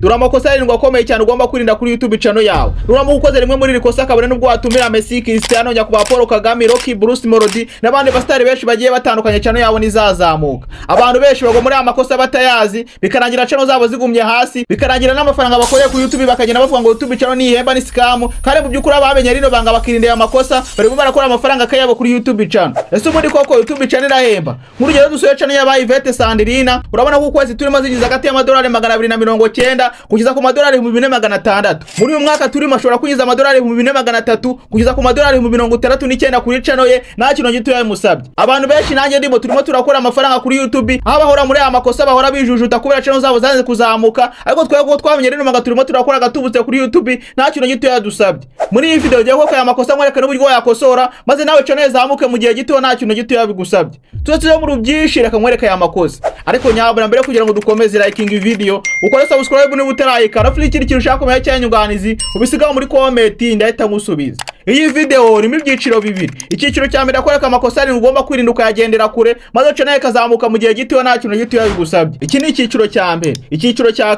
dore amakosa arindwi akomeye cyane ugomba kwirinda kuri YouTube channel yawe. Nuramuka ukoze rimwe muri iri kosa kabone nubwo watumira Messi, Cristiano, Nyakubahwa Paul Kagame, Rocky, Bruce Melody n'abandi bastari benshi bagiye batandukanye channel yawe nizazamuka. Abantu benshi bagwa muri amakosa batayazi bikarangira channel zabo zigumye hasi, bikarangira n'amafaranga bakoreye ku YouTube bakagenda bavuga ngo YouTube channel ni ihemba ni scam, kandi mu byukuri abamenye rino banga bakirindira amakosa bari barakora amafaranga kayabo kuri YouTube channel. Ese ubundi koko YouTube channel irahemba? Nk'urugero dusoye channel ya Yvette Sandrina, urabona ko kwezi turimo zigize hagati y'amadolari 290 kugeza ku madolari 2600. Muri uyu mwaka turimo ashobora kugiza amadolari 2300 kugeza ku madolari 69 kuri channel ye, nta kintu gito yamusabye. Abantu benshi nanjye ndimo turimo turakora amafaranga kuri YouTube, aho bahora muri aya makosa bahora bijujuta kubera channel zabo zanze kuzamuka, ariko twebwe twamenye rino maga turimo turakora gatubutse kuri YouTube, nta kintu gito yadusabye. Muri iyi video giye koko aya makosa nkwereka n'uburyo wayakosora maze nawe channel zamuke mu gihe gito, nta kintu gito yabigusabye. Tuzaciye mu rubyinshi reka nkwereka aya makosa. Ariko nyabura mbere kugira ngo dukomeze liking video, ukore subscribe niba utarayikara, afite ikindi kintu ushaka kumenya cyanyunganizi ubisigaho muri comment ndahita ngusubiza. Iyi video irimo ibyiciro bibiri. Icyiciro cya mbere akwereka amakosa ari ugomba kwirinda ukayagendera kure maze channel ikazamuka mu gihe gito, nta kintu gito yabigusabye. Iki ni icyiciro cya mbere. Icyiciro cya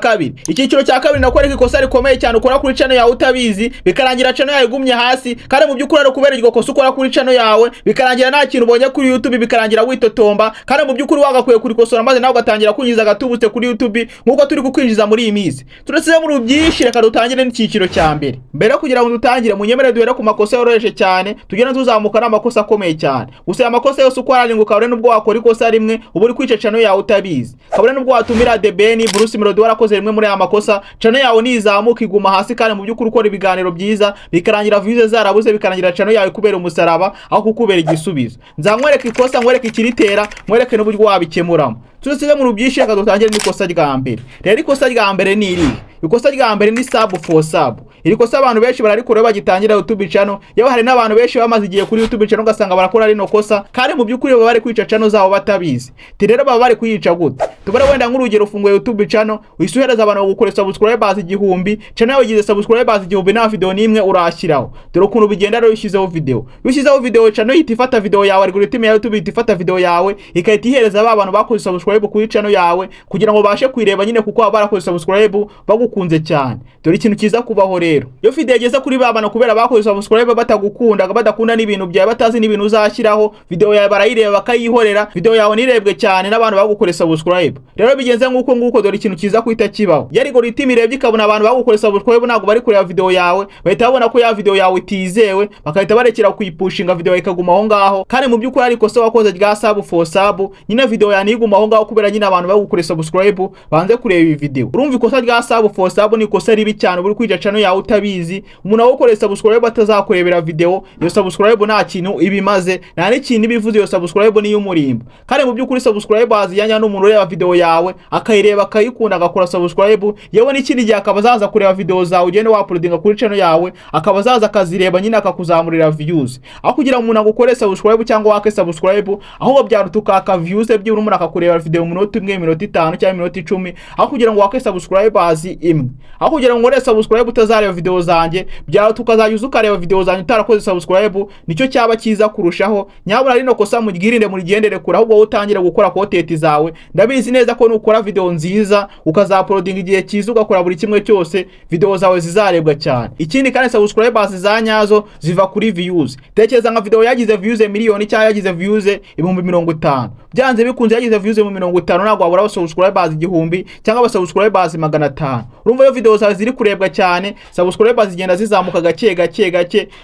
kabiri nakwereka ikosa rikomeye cyane ukora kuri channel yawe utabizi, bikarangira channel yawe igumye hasi, kandi mu byukuri ari kubera iryo kosa ukora kuri channel yawe bikarangira nta kintu ubonye kuri YouTube, bikarangira witotomba, kandi mu byukuri wagakwiye kuri kosora maze nawe ugatangira kwinjiza gatubutse kuri YouTube nkuko turi kukwinjiza muri iyi minsi. Turasize mu rubyinshi reka dutangire n'icyiciro cya mbere. Mbere kugira ngo dutangire munyemere duhere ku makosa yoroheje cyane tugenda tuzamuka n'amakosa akomeye cyane. Gusa aya makosa yose uko araringa kabone nubwo wakora ikosa rimwe ubu uri kwica channel yawe utabizi, kabone nubwo watumira The Ben, Bruce Melody warakoze rimwe muri aya makosa, channel yawe nizamuka iguma hasi, kandi mu byukuri ukora ibiganiro byiza bikarangira views zarabuze, bikarangira channel yawe kubera umusaraba aho kukubera igisubizo. Nzamwereka ikosa, nkwereka ikiritera, nkwereke n'uburyo wabikemuramo. Turasize mu rubyinshi reka dutangire n'ikosa rya mbere. Rero ikosa rya mbere ni iri. Ikosa rya mbere ni sub for sub. Iri kosa abantu benshi bararikora bagitangira YouTube channel, yewe hari n'abantu benshi bamaze igiye kuri YouTube channel ugasanga barakora rino kosa, kandi mu byukuri baba bari kwica channel zabo batabizi. Rero baba bari kuyica gute? Tubare wenda nk'urugero ufunguye YouTube channel wisuhereza abantu bagukora subscribers 1000, channel yawe igize subscribers 1000 na video nimwe urashyiraho. Dore ukuntu bigenda rero ushyizeho video channel ihita ifata video yawe, algorithm ya YouTube ihita ifata video yawe ikahita ihereza abantu bakoze subscribe kuri channel yawe kugira ngo bashe kwireba nyine kuko baba barakoze subscribe bagukunze cyane. Dore ikintu kiza kubaho rero, iyo video igeze kuri babana kubera bakoze subscribe batagukunda, badakunda n'ibintu byawe, batazi n'ibintu uzashyiraho, video yawe barayireba bakayihorera, video yawe nirebwe cyane n'abantu bagukore subscribe. Rero bigenze nguko dore ikintu kiza kwita kibaho, yari algorithm irebye ikabona abantu bagukore subscribe ntabwo bari kureba video yawe, bahita babona ko ya video yawe itizewe, bakahita barekera kuyipushinga video ikaguma aho ngaho, kandi mu byukuri ari kosa wakoze rya sub for sub, nyine video yani iguma aho ngaho kubera nyine abantu bagukore subscribe banze kureba iyi video. Urumva ikosa rya sub for sub ni ikosa ribi cyane buri kwica channel yawe utabizi. Umuntu awukore subscribe atazakurebera video, iyo subscribe nta kintu ibimaze, nta n'ikintu ibivuze, iyo subscribe ni y'umurimbo. Kandi mu byukuri subscribe aziyanya n'umuntu ureba video yawe akayireba akayikunda agakora subscribe, yewe n'ikindi gihe akabazaza kureba video zawe ugende uploadinga kuri channel yawe, akabazaza akazireba nyine akakuzamurira views. Aho kugira umuntu agukore subscribe cyangwa wake subscribe, aho byarutuka aka views by'uri umuntu akakureba video mu minota 1, minota 5 cyangwa minota 10, aho kugira ngo wake subscribe azi imwe. Aho kugira ngo ngore subscribe utazareba video zanjye, byarutuka azajya ukareba video zanjye utarakoze subscribe, nicyo cyaba kiza kurushaho. Nyabura rino kosa mugirinde muri gendere kure, ahubwo utangira gukora content zawe. Ndabizi neza ko nukora video nziza ukazaploadinga igihe kiza ugakora buri kimwe cyose, video zawe zizarebwa cyane. Ikindi kandi subscribers za nyazo ziva kuri views. Tekereza nka video yagize views miliyoni cyangwa yagize views 50,000, byanze bikunze yagize views 50,000 ntabwo wabura subscribers 1000 cyangwa aba subscribers 500. Urumva iyo video zawe ziri kurebwa cyane, subscribers zigenda zizamuka gake.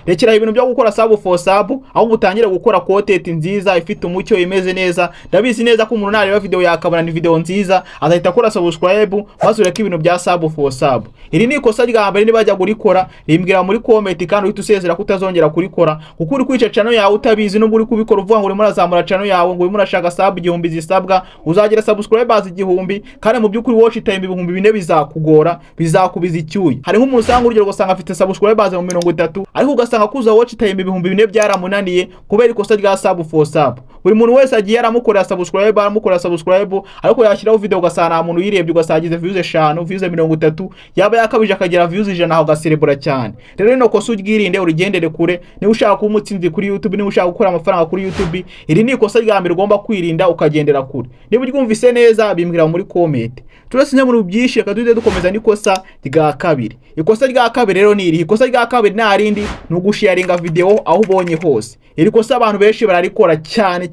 Rekera ibintu byo gukora sub for sub, aho utangira gukora content nziza ifite umucyo imeze neza. Ndabizi neza ko umuntu nareba video yakabona ni video nziza azahita akora subscribe maze ureke ibintu bya sub for sub. Iri ni ikosa rya mbere nibajya gurikora, rimbwira muri comment kandi uhita usezera kutazongera kurikora, kuko uri kwica channel yawe utabizi n'ubwo uri kubikora uvuga ngo uri murazamura channel yawe ngo uri murashaka sub 1000 zisabwa, uzagira subscribers 1000 kandi mu byukuri watch time 4,000 bizakugora, bizakubiza icyuye. Hari nk'umuntu usanga urugero gusanga afite subscribers 30, ariko ugasanga kuza watch time 4,000 byaramunaniye kubera ikosa rya sub for sub. Buri muntu wese agiye aramukorera subscribe, ariko yashyiraho video ugasanga nta muntu yirebye, ugasagize views 5, views 30, yaba yakabije akagira views 100 aho gaserebura cyane. Rero rino kosa ugirinde urigendere kure, ni ushaka kuba umutsinzi kuri YouTube, ni ushaka gukora amafaranga kuri YouTube, iri ni ikosa rya mbere ugomba kwirinda ukagendera kure. Niba uryumvise neza bimbwira muri comment. turasinya muri byinshi, reka duhite dukomeza n'ikosa rya kabiri. Ikosa rya kabiri rero ni iri. Ikosa rya kabiri nta rindi ni ugusharinga video aho ubonye hose. Iri kosa abantu benshi bararikora cyane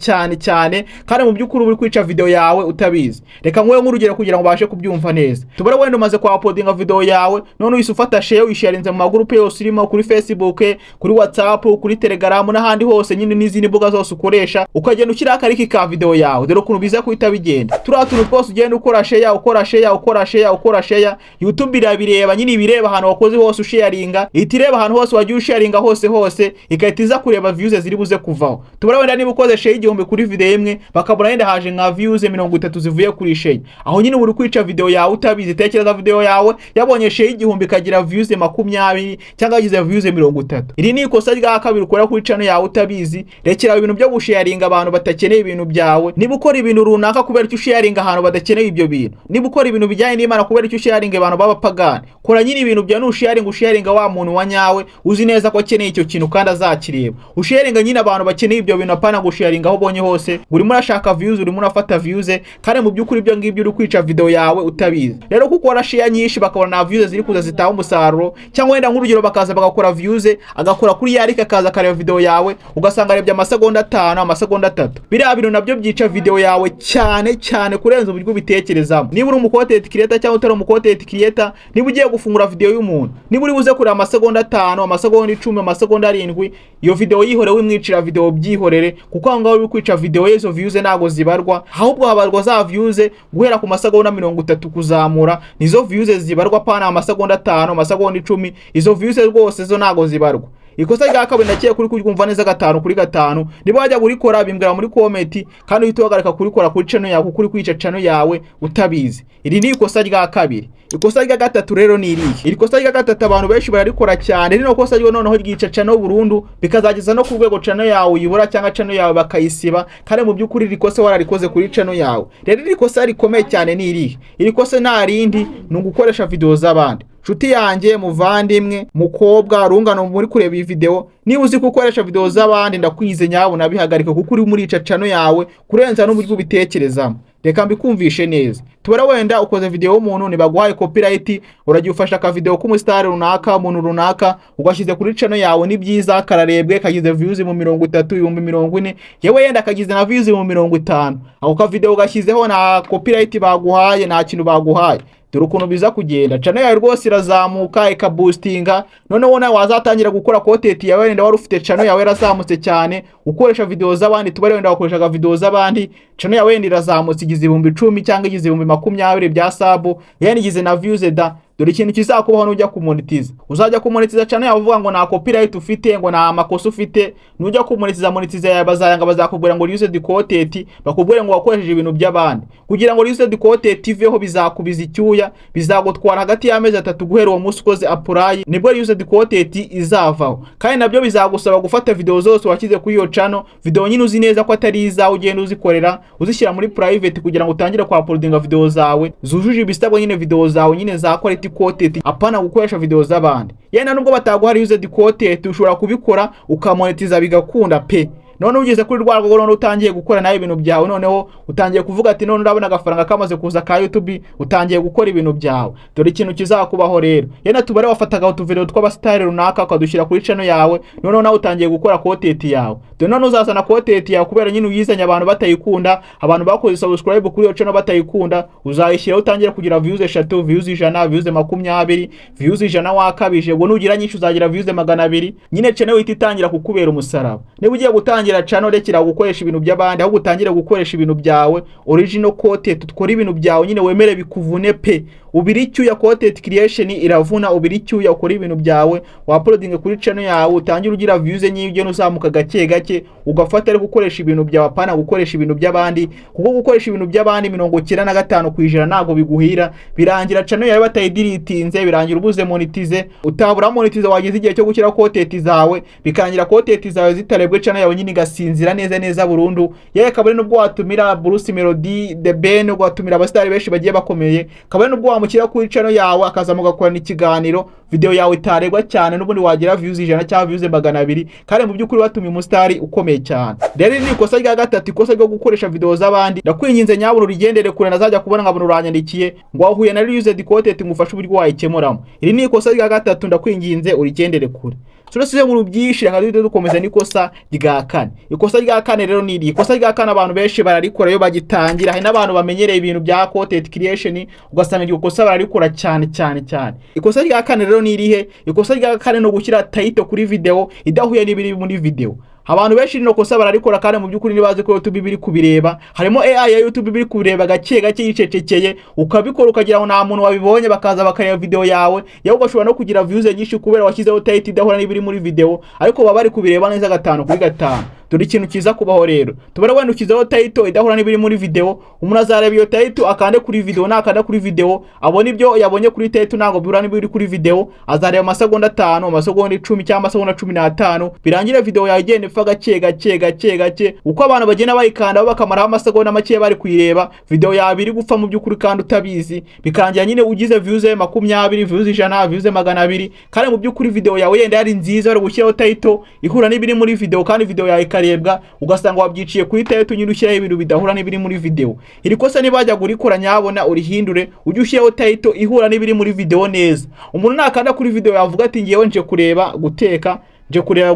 kandi mu by'ukuri uri kwica video yawe utabizi. Reka nkwewe nk'urugero kugira ngo bashe kubyumva neza. Tubara wenda umaze kwa uploadinga video yawe, none uhise ufata share uyisharinze mu magroup yose urimo, kuri Facebook, kuri WhatsApp, kuri Telegram n'ahandi hose nyine n'izindi mbuga zose ukoresha, ukagenda ukira akariki ka video yawe. Dore ukuntu biza kuhita bigenda. Turatuntu twose ugenda ukora share, YouTube irabireba nyine ibireba ahantu wakoze hose usharinga, itireba ahantu hose wagiye usharinga hose ikahita iza kureba views ziri buze kuvaho. Tubara wenda niba ukoze share 1000 kuri video imwe, bakabona yenda haje nka views 30 zivuye kuri share. Aho nyine uri kwica video yawe utabizi. Tekereza video yawe yabonye share 1000 ikagira views 20 cyangwa yagize views 30. Iri ni ikosa rya kabiri ukora kuri channel yawe utabizi. Rekera ibintu byo gusharinga abantu batakeneye ibintu byawe. Niba ukora ibintu runaka kubera icyo usharinga ahantu badakeneye ibyo bintu, niba ukora ibintu bijyanye n'Imana kubera icyo usharinga abantu b'abapagani, kora nyine ibintu bya usharinga wa muntu wa nyawe uzi neza ko akeneye icyo kintu kandi azakireba. Usharinga nyine abantu bakeneye ibyo bintu, apana gusharinga aho ubonye hose. Urimo urashaka views, urimo urafata views, kandi mu by'ukuri ibyo ngibyo uri kwica video yawe utabizi. Rero kuko wara share nyinshi bakabona na views ziri kuza zitaho umusaruro, cyangwa wenda nk'urugero bakaza bagakora views, agakora kuri yarika akaza kareba video yawe ugasanga arebye amasegonda 5 amasegonda 3. Biriya bintu nabyo byica video yawe cyane kurenza uburyo ubitekerezamo. Niba uri umucontent creator cyangwa utari umucontent creator, niba ugiye gufungura video y'umuntu, niba uri buze kureba amasegonda 5 amasegonda 10 amasegonda 7, iyo video yihore wimwicira video byihorere, kuko aho ngaho uri kwica video yezo views ntago zibarwa, ahubwo habarwa za views guhera ku masegonda 30 kuzamura, nizo views zibarwa, pana amasegonda 5 amasegonda 10, izo views rwose zo ntago zibarwa. Ikosa rya kabiri ndakiye kuri kuryumva neza 5 kuri 5, niba wajya gurikora bimbwira muri comment, kandi uhite wagarika kurikora kuri channel yawe kuri kwica channel yawe utabizi. Iri ni ikosa rya kabiri. Ikosa rya gatatu rero ni iri. Iri kosa rya gatatu abantu benshi bararikora cyane, rino kosa ryo noneho ryica channel burundu, bikazageza no ku rwego channel yawe uyibura cyangwa channel yawe bakayisiba, kandi mu by'ukuri rikosa wararikoze kuri channel yawe. Rero iri kosa rikomeye cyane ni iri. Iri kosa nta rindi ni ugukoresha video z'abandi. Nshuti yanjye, muvandimwe, mukobwa, rungano muri kureba iyi video, niba uzi gukoresha video z'abandi ndakwize nyabo nabihagarika, kuko uri muri ica channel yawe kurenza n'uburyo ubitekerezamo. Reka mbikumvishe neza. Tubara wenda ukoze video y'umuntu nibaguhaye copyright, uragiye ufasha ka video k'umustar runaka, umuntu runaka, ugashyize kuri channel yawe, ni byiza kararebwe, kagize views mu 30 40, yewe yenda kagize na views mu 50. Ako ka video ugashyizeho na copyright baguhaye, nta kintu baguhaye. Dore ukuntu biza kugenda, channel yawe rwose irazamuka ikaboostinga, none wona wazatangira gukora content yawe wenda wari ufite channel yawe yarazamutse cyane ukoresha video z'abandi. Tubare wenda wakoreshaga video z'abandi, channel yawe wenda irazamutse igize 10,000 cyangwa igize 20,000 bya sub, yani igize na views da. Dore ikintu kizakubaho nujya kumonetiza, uzajya kumonetiza channel yawe uvuga ngo nta copyright ufite, ngo nta makosa ufite, nujya kumonetiza yawe bazayanga bazakubwira ngo used content, bakubwire ngo wakoresheje ibintu by'abandi. Kugira ngo used content iveho bizakubiza icyuya, bizagutwara hagati y'amezi 3 guhera uwo munsi ukoze apply nibwo used content izavaho. Kandi nabyo bizagusaba gufata video zose wakize kuri iyo channel, video nyine uzi neza ko atari izawe, ugenda uzikorera uzishyira muri private kugira ngo utangire kwa uploadinga video zawe zujuje ibisabwa, nyine video zawe nyine za quality content, apana gukoresha video z'abandi. Yenda nubwo bataguhari used content ushobora kubikora ukamonetiza bigakunda pe. None ugeze kuri rwego none utangiye gukora nayo ibintu byawe, noneho utangiye kuvuga ati none urabona agafaranga kamaze kuza ka YouTube, utangiye gukora ibintu byawe. Dore ikintu kizakubaho rero, yenda tubare wafataga utuvideo tw'abastyle runaka ukadushyira kuri channel yawe, none nawe utangiye gukora content yawe. Dore none uzazana content yawe kubera nyine uyizanya abantu batayikunda, abantu bakoze subscribe kuri iyo channel batayikunda, uzayishyira utangira kugira views 3 views 100 views 20 views 100 wakabije, ngo nugira nyinshi uzagira views 200, nyine channel ititangira kukubera umusaraba. Niba ugiye gutangira channel rekira gukoresha ibintu by'abandi, aho gutangira gukoresha ibintu byawe original content, tukora ibintu byawe nyine wemere bikuvune pe. Ubiri cyuya content creation iravuna, ubiri cyuya ukora ibintu byawe uploading kuri channel yawe, utangira ugira views nyibyo nuzamuka gake ugafata ari gukoresha ibintu byawe, apana gukoresha ibintu by'abandi, kuko gukoresha ibintu by'abandi 95% ntago biguhira, birangira channel yawe batayideletinze, birangira ubuze monetize, utabura monetize wagize igihe cyo gushyira content zawe, bikangira content zawe zitarebwe channel yawe nyine gasinzira neza burundu. Yewe kabari nubwo watumira Bruce Melody, The Ben, watumira abastari benshi bagiye bakomeye, kabari nubwo wamushyira kuri channel yawe akaza mugakorana ikiganiro, video yawe itaregwa cyane n'ubundi wagira views 100 cyangwa views 200, kandi mu by'ukuri watumye umusitari ukomeye cyane. Rero ni ikosa rya gatatu, ikosa ryo gukoresha video z'abandi. Ndakwinginze nyabura urigendere kure, nazajya kubona nkabona uranyandikiye ngo wahuye na used content ngufashe uburyo wayikemuramo. Iri ni ikosa rya gatatu, ndakwinginze urigendere kure. Turasize mu byinshi reka dukomeza n'ikosa rya kane. Ikosa rya kane rero ni ikosa rya kane abantu benshi bararikora yo bagitangira. Hari n'abantu bamenyereye ibintu bya content creation ugasanga iryo kosa bararikora cyane. Ikosa rya kane rero ni irihe? Ikosa rya kane no gushyira title kuri video idahuye n'ibiri muri video. Abantu benshi rino kosa bararikora kandi mu by'ukuri nibaze ko YouTube biri kubireba. Harimo AI ya YouTube biri kubireba gake yicecekeye, ukabikora ukagira ngo nta muntu wabibonye, bakaza bakareba video yawe ugashobora no kugira views nyinshi kubera washyizeho title idahura n'ibiri muri video, ariko baba bari kubireba neza 5 kuri 5. Dore ikintu kiza kubaho rero. Tubara wenda ukizaho title idahura n'ibiri muri video, umuntu azareba iyo title akande kuri video, nakanda kuri video abone ibyo yabonye kuri title ntago bihura n'ibiri kuri video, azareba amasegonda 5, amasegonda 10 cyangwa amasegonda 15, birangira video yawe igenda ipfa gake uko abantu bagenda bayikanda bakamaraho amasegonda make bari kuyireba, video yawe iri gupfa mu by'ukuri kandi utabizi, bikangira nyine ugize views 20, views 100, views 200, kandi mu by'ukuri video yawe yenda yari nziza bari gushyiraho title ihura n'ibiri muri video, kandi video yawe ikarebwa ugasanga wabyiciye kuri title nyine ushyiraho ibintu bidahura n'ibiri muri video. Iri kosa nibajya gurikora nyabona urihindure, ujye ushyiraho title ihura n'ibiri muri video neza. Umuntu nakanda kuri video yavuga ati ngiyewe nje kureba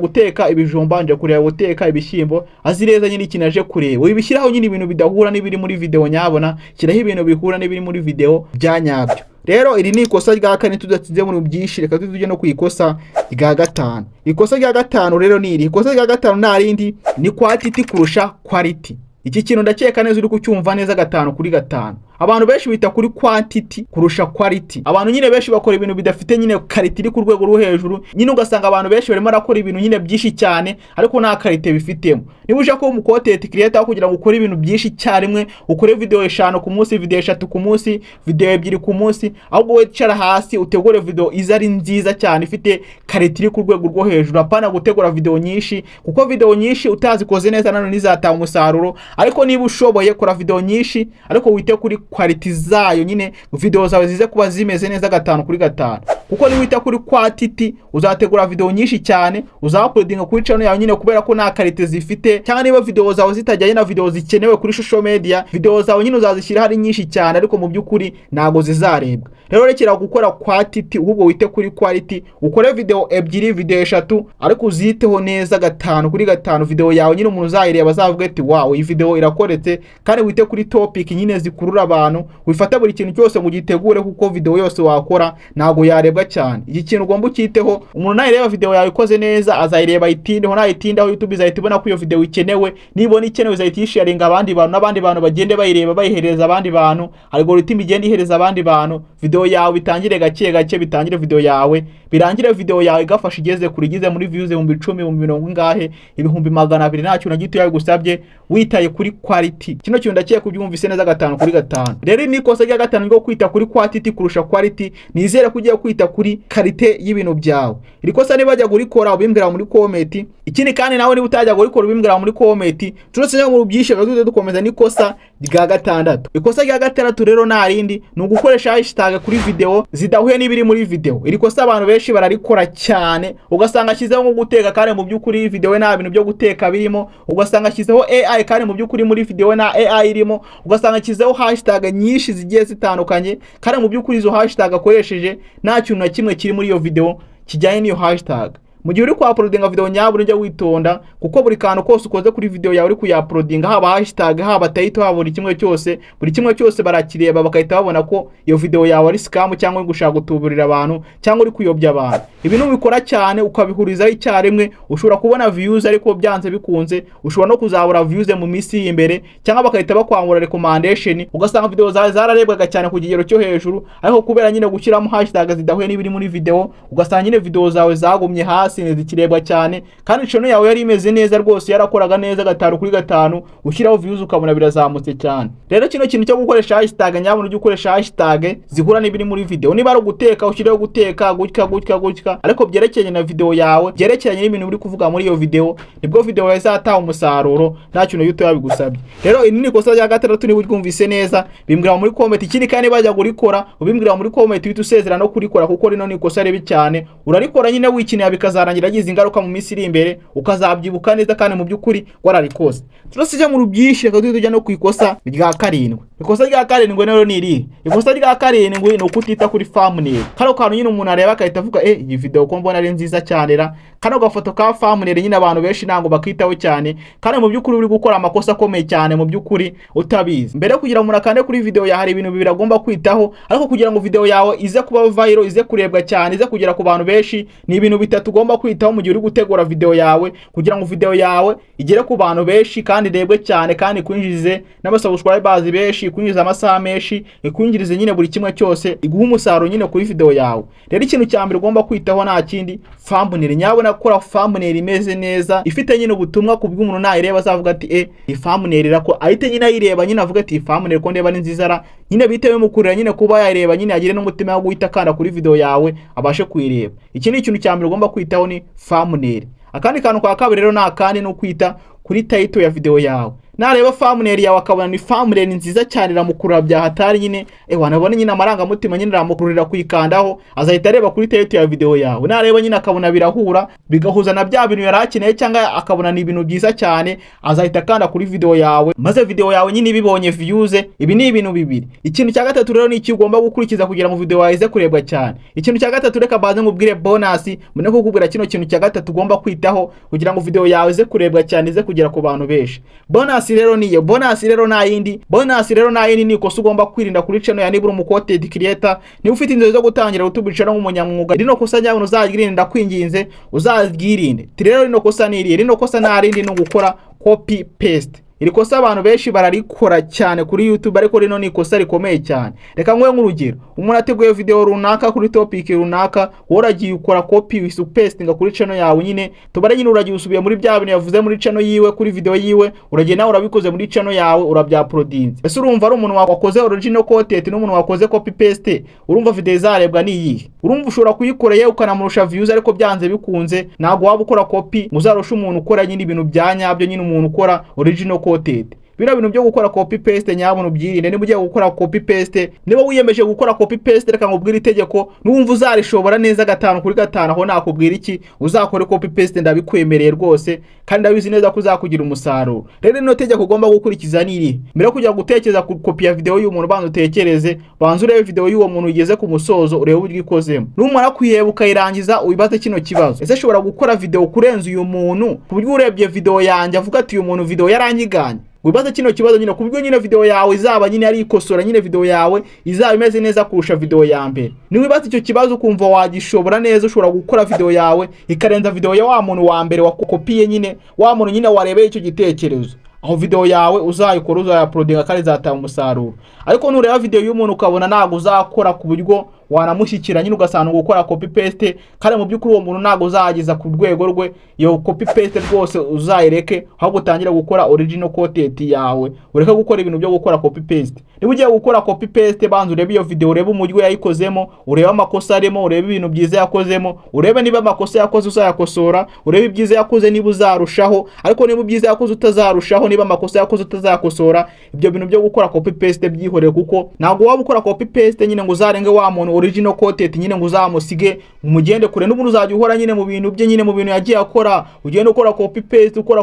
guteka ibijumba, nje kureba guteka ibishyimbo, azireza nyine ikinaje kureba. Ibishyiraho nyine ibintu bidahura n'ibiri muri video nyabona, kiraho ibintu bihura n'ibiri muri video byanyabyo. Rero iri ni ikosa rya kane tudatsinze mu byinshi, reka tujye no kwikosa rya gatanu. Ikosa rya gatanu rero ni iri. Ikosa rya gatanu narindi ni quantity kurusha quality. Iki kintu ndakeka neza uri kucyumva neza 5 kuri 5. Abantu benshi bita kuri quantity kurusha quality. Abantu nyine benshi bakora ibintu bidafite nyine quality iri ku rwego rwo hejuru. Nyine ugasanga abantu benshi barimo arakora ibintu nyine byinshi cyane ariko nta quality bifitemo. Niba ushaka ko mu content creator kugira ngo ukore ibintu byinshi cyarimwe, ukore video 5 ku munsi, video 3 ku munsi, video 2 ku munsi, ahubwo wicara hasi utegure video izari nziza cyane ifite quality iri ku rwego rwo hejuru. Apana gutegura video nyinshi, kuko video nyinshi utazikoze neza nano nizatanga umusaruro. Ariko niba ushoboye kora video nyinshi ariko wite kuri quality zayo, nyine video zawe zize kuba zimeze neza 5 kuri 5. Kuko ni wita kuri quantity uzategura video nyinshi cyane, uzauploadinga kuri channel yawe nyine kubera ko nta quality zifite, cyangwa niba video zawe zitajyanye na video zikenewe kuri social media, video zawe nyine uzazishyira hari nyinshi cyane ariko mu by'ukuri nago zizarebwa. Rero rekera gukora quantity ahubwo wite kuri quality, ukore video 2, video 3 ariko uziteho neza 5 kuri 5. Video yawe nyine umuntu uzayireba azavuga ati wow iyi video irakoretse, kandi wite kuri topic nyine zikurura abantu, wifata buri kintu cyose mu gitegure kuko video yose wakora nago yarebwa cyane. Iki kintu ugomba ukiteho. Umuntu nayireba video yawe ikoze neza azayireba itindeho, nayitindaho YouTube izahita ibona ko iyo video ikenewe, nibona ikenewe izahita isharinga abandi bantu, n'abandi bantu bagende bayireba bayihereza abandi bantu, algorithm igende ihereza abandi bantu. Video yawe bitangire gake bitangire video yawe, birangire video yawe igafasha igeze kuri gize muri views 10,000 10,000 ngahe 200,000 ntacyo na gito yawe gusabye, witaye kuri quality. Kino kintu ndakiye kubyumvise neza 5 kuri 5. Rero ni kosa rya 5 ngo kwita kuri quantity kurusha quality. Nizere kugiye kwita kuri quality y'ibintu byawe. Iri kosa nibajya gurikora ubimbwira muri comment. Ikindi kandi nawe niba utajya gurikora ubimbwira muri comment. Turose mu byishe gato dukomeza ni kosa rya 6. Ikosa rya 6 rero narindi ni ugukoresha hashtag kuri video zidahuye n'ibiri muri video. Iri kosa abantu benshi bararikora cyane, ugasanga ashyizeho nko guteka kandi mu by'ukuri video nta bintu byo guteka birimo, ugasanga ashyizeho AI kandi mu by'ukuri muri video na AI irimo, ugasanga ashyizeho hashtag nyinshi zigiye zitandukanye kandi mu by'ukuri izo hashtag akoresheje nta kintu na kimwe kiri muri iyo video kijyanye n'iyo hashtag. Mu gihe uri ku-uploadinga video nyabura njya witonda, kuko buri kantu kose ukoze kuri video yawe uri kuya-uploadinga, haba hashtag, haba title, haba buri kimwe cyose barakireba bakahita babona ko iyo video yawe ari scam cyangwa uri gushaka gutuburira abantu cyangwa uri kuyobya abantu. Ibintu bikora cyane ukabihurizaho icyarimwe, ushobora kubona views ariko byanze bikunze ushobora no kuzabura views mu minsi imbere, cyangwa bakahita bakwamura recommendation ugasanga video zawe zararebwaga cyane ku kigero cyo hejuru, ariko kubera nyine gushyiramo hashtag zidahuye n'ibiri muri video ugasanga nyine video zawe zagumye hasi zasinze zikirebwa cyane, kandi channel yawe yari imeze neza rwose, yarakoraga neza 5 kuri 5, ushyiraho views ukabona birazamutse cyane. Rero kino kintu cyo gukoresha hashtag, nyabona ujye ukoresha hashtag zihura n'ibiri muri video. Niba ari guteka ushyiraho guteka gutya, ariko byerekeranye na video yawe, byerekeranye n'ibintu uri kuvuga muri iyo video, nibwo video yawe izataha umusaruro nta kintu YouTube yabigusabye. Rero ini ni kosa rya gatandatu niba uryumvise neza, bimbwira muri comment. Ikindi kandi bajya gurikora ubimbwira muri comment uhita usezera no kurikora, kuko rino ni kosa ribi cyane. Urarikora nyine wikinira bikazarangira agize ingaruka mu minsi iri imbere, ukazabyibuka neza kandi mu by'ukuri wararikoze. Turasije mu rubyinshi, reka tujya no kwikosa rya karindwi. Ikosa rya karindwi rero ni iri. Ikosa rya karindwi no kutita kuri thumbnail. Karo kantu nyine umuntu areba akahita avuga iyi video ko mbona ari nziza cyane ra. Kano gafoto ka thumbnail nyine abantu benshi ntango bakitaho cyane, kandi mu by'ukuri uri gukora amakosa akomeye cyane mu by'ukuri utabizi. Mbere kugira umuntu akande kuri video ya hari ibintu bibiri agomba kwitaho, ariko kugira ngo video yawe ize kuba viral, ize kurebwa cyane, ize kugera ku bantu benshi, ni ibintu bitatu ugomba kwitaho mu gihe uri gutegura video yawe, kugira ngo video yawe igere ku bantu benshi kandi irebwe cyane, kandi kwinjize n'abasubscribers benshi, kwinjiza amasaha menshi, ikwinjirize nyine buri kimwe cyose, iguha umusaruro nyine kuri video yawe. Rero ikintu cya mbere ugomba kwitaho nta kindi, thumbnail. Nyabona gukora thumbnail imeze neza, ifite nyine ubutumwa ku bw'umuntu nayireba azavuga ati iyi thumbnail irako, ahite nyine ayireba nyine avuga ati thumbnail ko ndeba ni nziza ra, nyine bitewe mukurira nyine kuba yayireba nyine agire n'umutima wo guhita kanda kuri video yawe abashe kuyireba. Iki ni ikintu cya mbere ugomba kwitaho, ni thumbnail. Akandi kantu kwa kabiri rero nakandi no kwita kuri title ya video yawe. Nareba thumbnail yawe akabona ni thumbnail nziza cyane ramukurura bya hatari nyine, wanabona nyine amaranga mutima nyine ramukururira kuyikandaho, azahita areba kuri title ya video yawe. Nareba nyine akabona birahura, bigahuza na bya bintu yarakeneye, cyangwa akabona ni ibintu byiza cyane, azahita kanda kuri video yawe, maze video yawe nyine ibibonye views. Ibi ni ibintu bibiri. Ikintu cya gatatu rero ni iki ugomba gukurikiza kugira ngo video yawe ize kurebwa cyane. Ikintu cya gatatu reka baze ngubwire bonus, mune kukubwira kino kintu cya gatatu ugomba kwitaho kugira ngo video yawe ize kurebwa cyane, ize kugera ku bantu benshi. Bonus rero niyo, bonus rero na yindi ni kosa ugomba kwirinda kuri channel ya Nibura Umucontent Creator. Ni ufite inzozi zo gutangira YouTube channel nk'umunyamwuga, rino kosa nyabona uzagirinda kwinginze, uzagirinde. Rero rino kosa ni iri, rino kosa narindi no gukora copy paste. Iri kosa abantu benshi bararikora cyane kuri YouTube, ariko rino ni kosa rikomeye cyane. Reka nkwe nk'urugero, umuntu ateguye video runaka kuri topic runaka, woragiye ukora copy with paste nga kuri channel yawe nyine, tubare nyine uragiye usubiye muri bya bintu yavuze muri channel yiwe, kuri video yiwe, uragiye nawe urabikoze muri channel yawe, urabyauploadinze. Ese urumva ari umuntu wakoze original content n'umuntu wakoze copy paste, urumva video izarebwa ni iyi? Urumva ushobora kuyikoreye ukanamurusha views, ariko byanze bikunze ntago waba ukora copy muzarusha umuntu ukora nyine ibintu byanyabyo, nyine umuntu ukora original content. Bira bintu byo gukora copy paste nyabona ubyirinde. Niba ugiye gukora copy paste, niba wiyemeje gukora copy paste, reka ngubwira itegeko, numva uzarishobora neza 5 kuri 5, aho nakubwira iki, uzakore copy paste ndabikwemereye rwose, kandi ndabizi neza ko uzakugira umusaruro. Rero no tegeko ugomba gukurikiza niri, mbere kujya gutekereza ku copy ya video y'umuntu, banza utekereze, banza urebe video y'uwo muntu ugeze ku musozo, urebe uburyo ikozemo. Numara kuyeba ukayirangiza, ubibaze kino kibazo: ese shobora gukora video kurenza uyu muntu, ku buryo urebye video yanjye avuga ati uyu muntu video yarangiganye? Wibaza kino kibazo nyine, kubwo nyine video yawe izaba nyine ari ikosora, nyine video yawe izaba imeze neza kurusha video ya mbere. Ni wibaza icyo kibazo kumva wagishobora neza, ushobora gukora video yawe ikarenza video ya wa muntu wa mbere wakopiye, nyine wa muntu nyine warebeye icyo gitekerezo. Aho video yawe uzayikora, uzayauploadinga kandi zatanga umusaruro. Ariko nureba video y'umuntu ukabona ntago uzakora ku buryo wanamushyikira, nyine ugasanga gukora copy paste, kandi mu by'ukuri uwo muntu ntago uzagiza ku rwego rwe, iyo copy paste rwose uzayireke, aho gutangira gukora original content yawe, ureke gukora ibintu byo gukora copy paste. Niba ugiye gukora copy paste, banza urebe iyo video, urebe umujyi yayikozemo, urebe amakosa arimo, urebe ibintu byiza yakozemo, urebe niba amakosa yakoze uzayakosora, urebe ibyiza yakoze niba uzarushaho, ariko niba ibyiza yakoze utazarushaho, niba amakosa yakoze utazakosora, ibyo bintu byo gukora copy paste byihoreye, kuko ntago waba ukora copy paste nyine ngo uzarenge wa muntu original content nyine ngo uzamusige umugende kure. N'umuntu uzajya uhora nyine mu bintu bye, nyine mu bintu yagiye akora, ugende ukora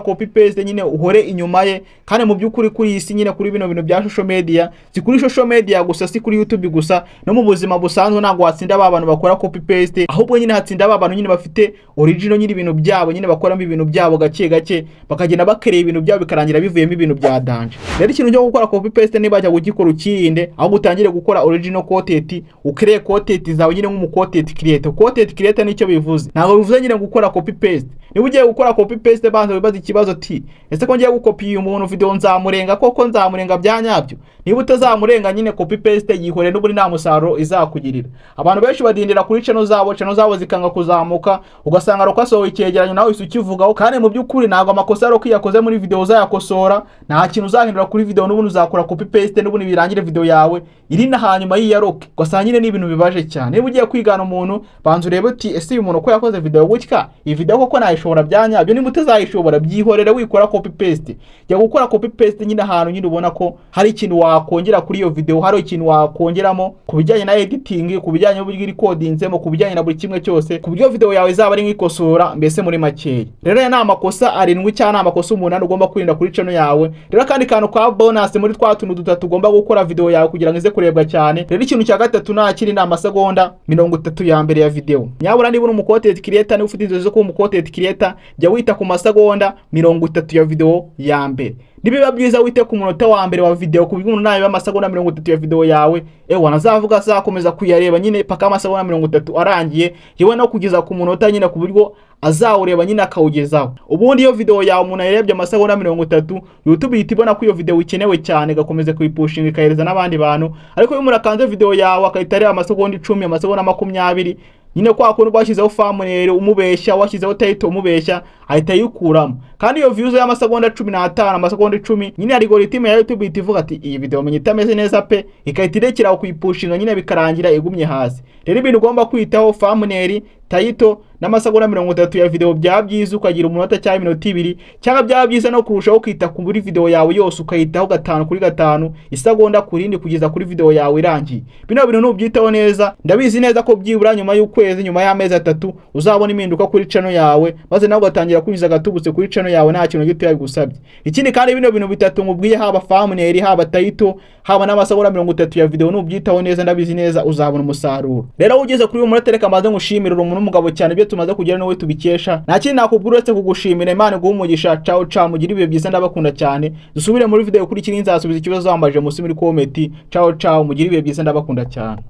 copy paste nyine uhore inyuma ye. Kandi mu by'ukuri kuri isi nyine, kuri bino bintu bya social media, si kuri social media gusa, si kuri YouTube gusa, no mu buzima busanzwe ntago watsinda abantu bakora copy paste, ahubwo nyine hatsinda abantu nyine bafite original nyine ibintu byabo, nyine bakoramo ibintu byabo gake gake, bakagenda bakereye ibintu byabo bikarangira bivuyemo ibintu bya danje. Rero ikintu cyo gukora copy paste niba ajya gukikora ukirinde, aho gutangire gukora original content, ukreye content zawe nyine nk'umu content creator. Content creator nicyo bivuze, ntabwo bivuze nyine gukora copy paste. Niba ugiye gukora copy paste banza wibaza ikibazo ati ese ko ngiye gukopiye umuntu video nzamurenga koko, nzamurenga byanyabyo? Niba utazamurenga nyine copy paste yihore n'uburi nta musaruro izakugirira. Abantu benshi badindira kuri channel zabo zikanga kuzamuka, ugasanga rokasohoye icyegeranyo nawe isukivugaho, kandi mu by'ukuri ntabwo amakosa ro kiyakoze muri video uzayakosora, nta kintu uzahindura kuri video, n'ubundi uzakora copy paste n'ubundi birangire video yawe iri na hanyuma yiyaroke. Ugasanga nyine ni ibintu bibaje cyane. Niba ugiye kwigana umuntu banza urebe uti ese uyu muntu ko yakoze video gutya, iyi video koko nayishobora byanyabyo? Niba utazayishobora byihorera wikora copy paste. Jya gukora copy paste nyine ahantu nyine ubona ko hari ikintu wakongera kuri iyo video, hari ikintu wakongeramo kubijyanye na editing, kubijyanye n'uburyo recordinzemo, kubijyanye na buri kimwe cyose, kubyo video yawe izaba ari nk'ikosora mbese muri makeya. Rero ya na amakosa 7 cyangwa amakosa 8 ugomba kwirinda kuri channel yawe. Rero kandi kantu ka bonus muri twa tuntu dutatu ugomba gukora video yawe kugira ngo ize kurebwa cyane. Rero ikintu cya gatatu nakiri na amasegonda 30 ya mbere ya video. Nyabura niba uri umu content creator ni ufite inzozi zo kuba umu content creator, jya wita ku masegonda 30 ya video ya mbere. Nibiba byiza wite ku munota wa mbere wa video, ku biguntu nayo amasegonda 30 ya video yawe wanazavuga azakomeza kuyareba nyine paka amasegonda 30 arangiye, yewe no kugeza ku munota nyine ku buryo azawureba nyine akawugezaho. Ubundi iyo video yawe umuntu yarebye amasegonda 30, YouTube ihita ibona ko iyo video ikenewe cyane, gakomeza kuyipushinga ikahereza n'abandi bantu. Ariko iyo murakanze video yawe akahita areba amasegonda 10, amasegonda 20, nyine kwa kuntu bashyizeho thumbnail umubeshya, washyizeho title umubeshya, ahita yikuramo. Kandi iyo views y'amasegonda 15, amasegonda 10, nyine algorithm ya YouTube itivuga ati iyi video menye itameze neza pe, ikahita irekera kuyipushinga nyine bikarangira igumye hasi. Rero ibintu ugomba kwitaho thumbnail, title n'amasegonda 30 ya video bya byiza ukagira umunota cyangwa iminota 2, cyangwa bya byiza no kurushaho kwita ku buri video yawe yose ukayitaho 5 kuri 5 isegonda kurindi kugeza kuri video yawe irangiye. Bino bintu nubyitaho neza, ndabizi neza ko byibura nyuma y'ukwezi, nyuma y'amezi 3 uzabona impinduka kuri channel yawe, maze nawe ugatangira kubiza gatubutse kuri channel yawe nta kintu gito yabigusabye. Ikindi kandi bino bintu bitatu ngubwiye, haba thumbnail, haba title, haba n'amasegonda 30 ya video nubyitaho neza, ndabizi neza uzabona umusaruro. Rero ugeze kuri uyu munota reka maze ngushimira umuntu umugabo cyane byo tumaze kugera no we tubikesha. Nta kintu nakubwira uretse kugushimira. Imana iguhe umugisha. Ciao ciao, mugire ibihe byiza, ndabakunda cyane. Dusubire muri video kuri kiri nzasubiza ikibazo wambaje musi muri comment. Ciao ciao, mugire ibihe byiza, ndabakunda cyane.